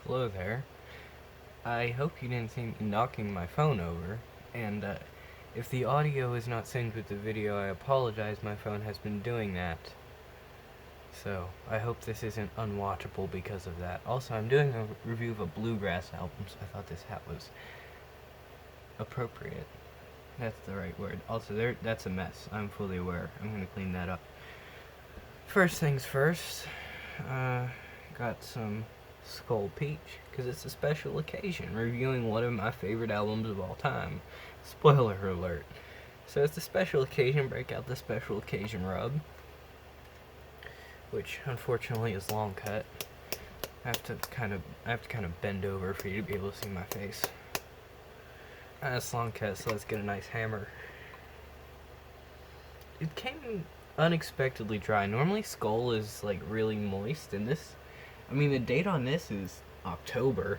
Hello there. I hope you didn't see me knocking my phone over, and if the audio is not synced with the video, I apologize, my phone has been doing that. So, I hope this isn't unwatchable because of that. Also, I'm doing a review of a bluegrass album, so I thought this hat was appropriate. That's the right word. Also, that's a mess. I'm fully aware. I'm gonna clean that up. First things first, got some Skull Peach, because it's a special occasion, reviewing one of my favorite albums of all time. Spoiler alert. So it's a special occasion, break out the special occasion rub, which unfortunately is long cut. I have to kind of bend over for you to be able to see my face. It's long cut, so let's get a nice hammer. It came unexpectedly dry. Normally Skull is like really moist, and the date on this is October,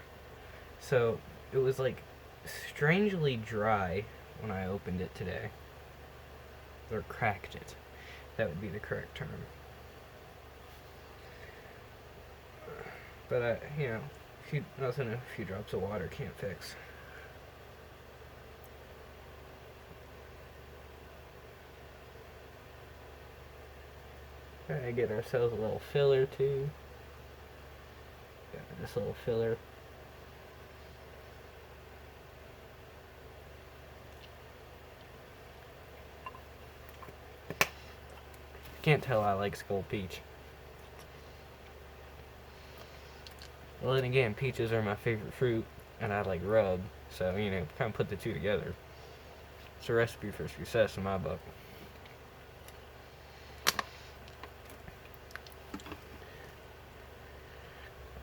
so it was like strangely dry when I opened it today, or cracked it. That would be the correct term. But nothing a few drops of water can't fix. Alright, get ourselves a little filler too. Got this little filler. Can't tell I like Skull Peach. Well, then again, peaches are my favorite fruit, and I like rub, so, kind of put the two together. It's a recipe for success in my book.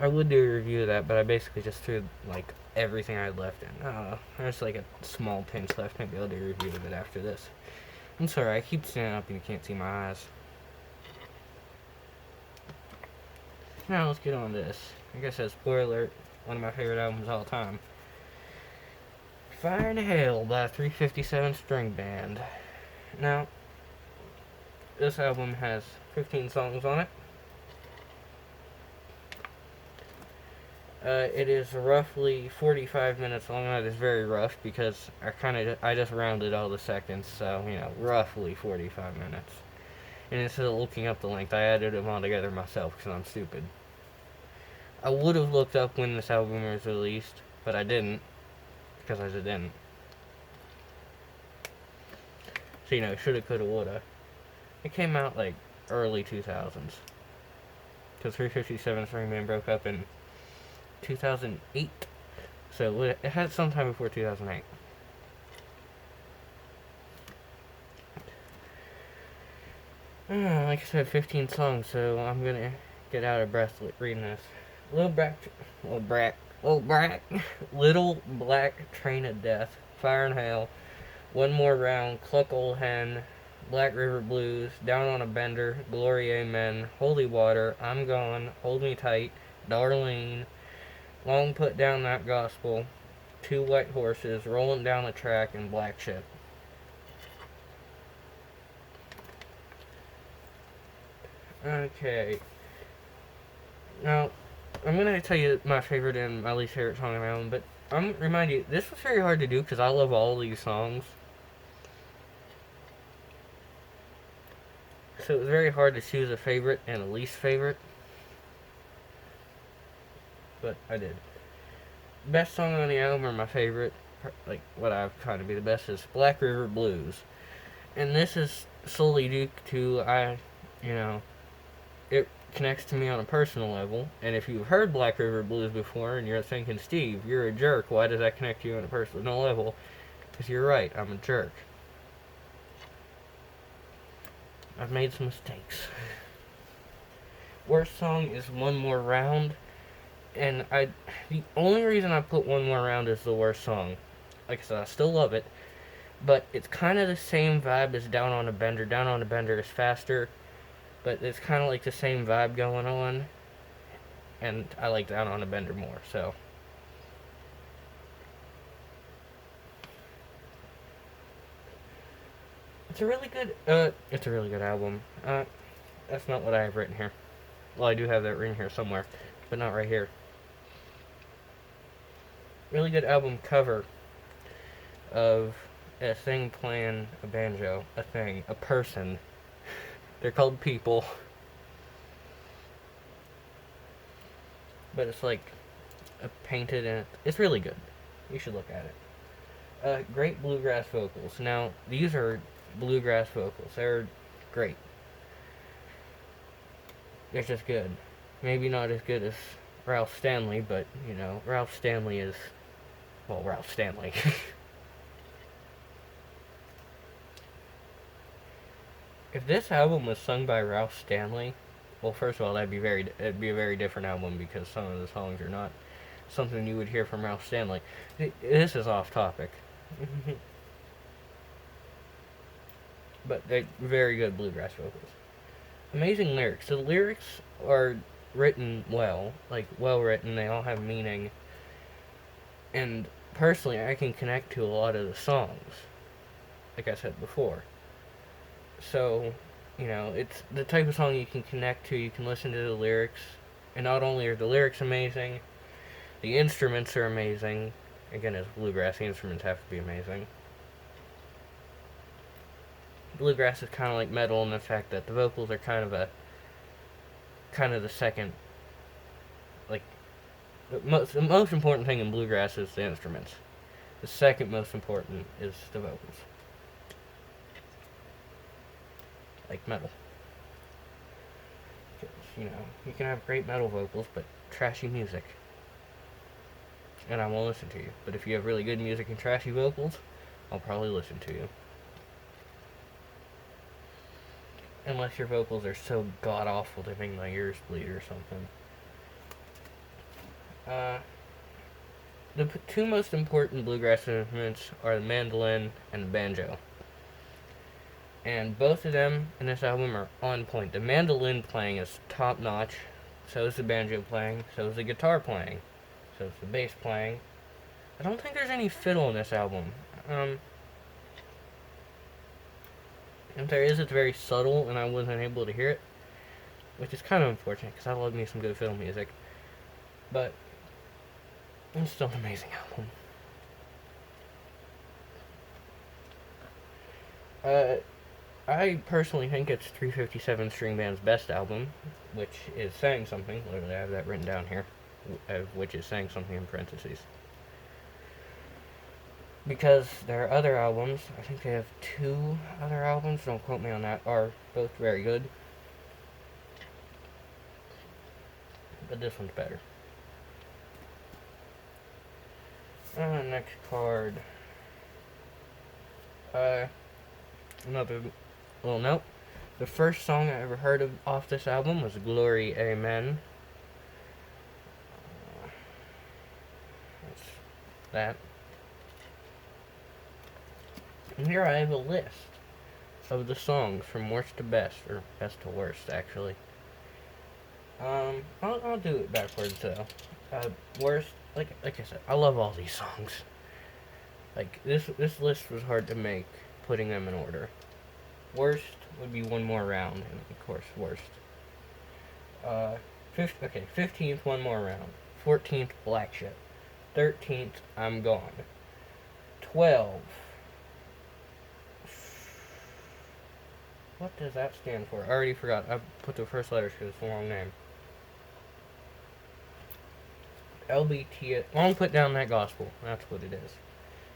I would do a review of that, but I basically just threw, like, everything I had left in. There's, like, a small pinch left. Maybe I'll do a review of it after this. I'm sorry, I keep standing up and you can't see my eyes. Now, let's get on this. Like I said, spoiler alert, one of my favorite albums of all time. Fire in Hell by 357 String Band. Now, this album has 15 songs on it. It is roughly 45 minutes long. That is very rough because I just rounded all the seconds, so roughly 45 minutes. And instead of looking up the length, I added them all together myself because I'm stupid. I would have looked up when this album was released, but I didn't because I just didn't. So shoulda, coulda, woulda. It came out like early 2000s because 357 String Band broke up in 2008, so it had some time before 2008. Like I said, 15 songs, so I'm gonna get out of breath reading this. Little Black Train of Death, Fire and Hell, One More Round, Cluck Old Hen, Black River Blues, Down on a Bender, Glory Amen, Holy Water, I'm Gone, Hold Me Tight, Darlene, Long Put Down That Gospel, Two White Horses, Rolling Down the Track, and Black Ship. Okay. Now, I'm going to tell you my favorite and my least favorite song on the album, but I'm going to remind you, this was very hard to do because I love all these songs. So it was very hard to choose a favorite and a least favorite. But I did. Best song on the album, or my favorite, like what I find to be the best, is Black River Blues. And this is solely due to it connects to me on a personal level. And if you've heard Black River Blues before and you're thinking, Steve, you're a jerk, why does that connect to you on a personal level? Because you're right, I'm a jerk. I've made some mistakes. Worst song is One More Round. And the only reason I put One More Round as the worst song, like I said, I still love it, but it's kind of the same vibe as Down on a Bender. Down on a Bender is faster, but it's kind of like the same vibe going on, and I like Down on a Bender more, so. It's a really good album. That's not what I have written here. Well, I do have that written here somewhere, but not right here. really good album cover of a thing playing a banjo. A person. They're called people. But it's like painted and it's really good. You should look at it. Great bluegrass vocals. Now, these are bluegrass vocals. They're great. They're just good. Maybe not as good as Ralph Stanley, but, Ralph Stanley is, well, Ralph Stanley. If this album was sung by Ralph Stanley, well, first of all, it'd be a very different album because some of the songs are not something you would hear from Ralph Stanley. This is off topic. But they're very good bluegrass vocals. Amazing lyrics. The lyrics are written well, like well written. They all have meaning. And personally, I can connect to a lot of the songs, like I said before. So, it's the type of song you can connect to. You can listen to the lyrics, and not only are the lyrics amazing, the instruments are amazing. Again, as bluegrass, the instruments have to be amazing. Bluegrass is kind of like metal in the fact that the vocals are kind of the second, like, the most important thing in bluegrass is the instruments. The second most important is the vocals. Like metal. Because, you can have great metal vocals, but trashy music. And I won't listen to you. But if you have really good music and trashy vocals, I'll probably listen to you. Unless your vocals are so god-awful they make my ears bleed or something. The two most important bluegrass instruments are the mandolin and the banjo. And both of them in this album are on point. The mandolin playing is top-notch. So is the banjo playing. So is the guitar playing. So is the bass playing. I don't think there's any fiddle in this album. If there is, it's very subtle, and I wasn't able to hear it, which is kind of unfortunate, because I love me some good fiddle music. But it's still an amazing album. I personally think it's 357 String Band's best album, which is saying something. Literally, I have that written down here, which is saying something in parentheses. Because their other albums, I think they have 2 other albums, don't quote me on that, are both very good. But this one's better. Next card. Nope. The first song I ever heard off this album was Glory Amen. That's that. And here I have a list of the songs from worst to best, or best to worst, actually. I'll do it backwards though. Worst, like I said, I love all these songs. Like this list was hard to make, putting them in order. Worst would be One More Round, and of course worst. 15th, One More Round. 14th, Black Ship. 13th, I'm Gone. 12. What does that stand for? I already forgot. I put the first letters because it's the wrong name. LBT. Long Put Down That Gospel. That's what it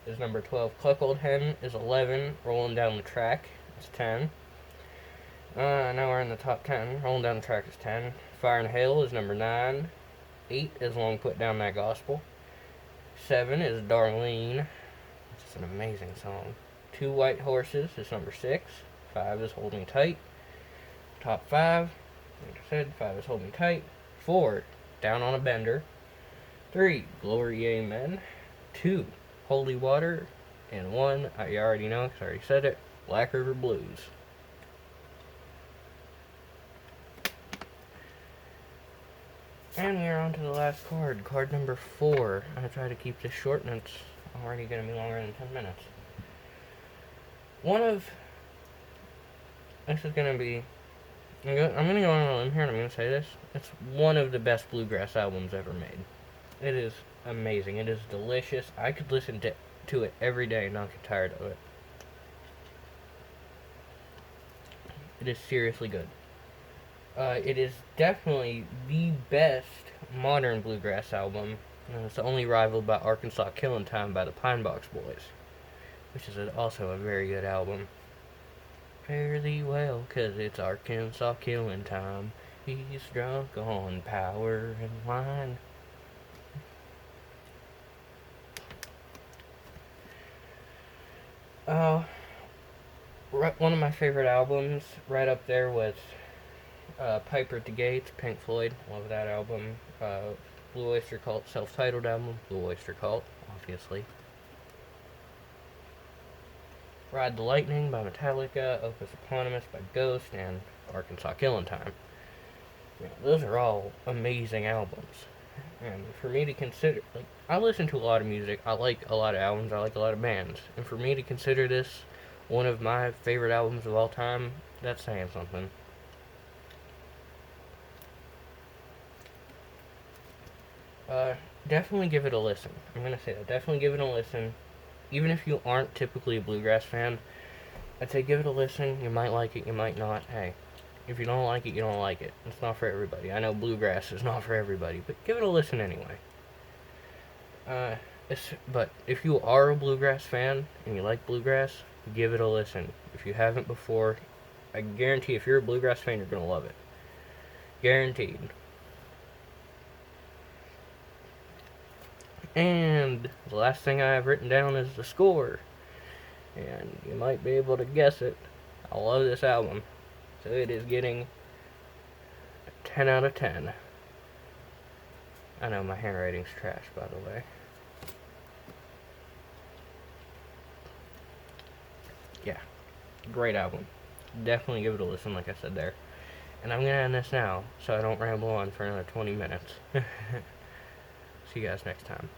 is number 12. Cluck Old Hen is 11. Rolling Down the Track is 10. Now we're in the top 10. Rolling Down the Track is 10. Fire and Hail is number 9. 8 is Long Put Down That Gospel. 7 is Darlene, which is an amazing song. 2 White Horses is number 6. 5 is Hold Me Tight. Top 5, like I said, 5 is Hold Me Tight. 4, Down on a Bender. 3, Glory Amen. 2, Holy Water. And 1, I already know because I already said it, Black River Blues. And we're on to the last card, card number 4. I'm going to try to keep this short, and it's already going to be longer than 10 minutes. This is going to be, I'm going to go on a limb here, and I'm going to say this. It's one of the best bluegrass albums ever made. It is amazing. It is delicious. I could listen to it every day and not get tired of it. It is seriously good. It is definitely the best modern bluegrass album. It's only rivaled by Arkansas Killin' Time by the Pine Box Boys, which is also a very good album. Fare thee well, 'cause it's Arkansas Killin' Time. He's drunk on power and wine. Uh, one of my favorite albums, right up there with Piper at the Gates, Pink Floyd. Love that album. Blue Oyster Cult, self-titled album. Blue Oyster Cult, obviously. Ride the Lightning by Metallica, Opus Eponymous by Ghost, and Arkansas Killin' Time. Those are all amazing albums. And for me to consider, like, I listen to a lot of music, I like a lot of albums, I like a lot of bands. And for me to consider this one of my favorite albums of all time, that's saying something. Definitely give it a listen. I'm gonna say that. Definitely give it a listen. Even if you aren't typically a bluegrass fan, I'd say give it a listen. You might like it, you might not. Hey, if you don't like it, you don't like it. It's not for everybody. I know bluegrass is not for everybody, but give it a listen anyway. But if you are a bluegrass fan and you like bluegrass, give it a listen. If you haven't before, I guarantee if you're a bluegrass fan, you're gonna love it. Guaranteed. And the last thing I have written down is the score. And you might be able to guess it. I love this album. So it is getting a 10 out of 10. I know my handwriting's trash, by the way. Yeah, great album. Definitely give it a listen, like I said there. And I'm going to end this now so I don't ramble on for another 20 minutes. See you guys next time.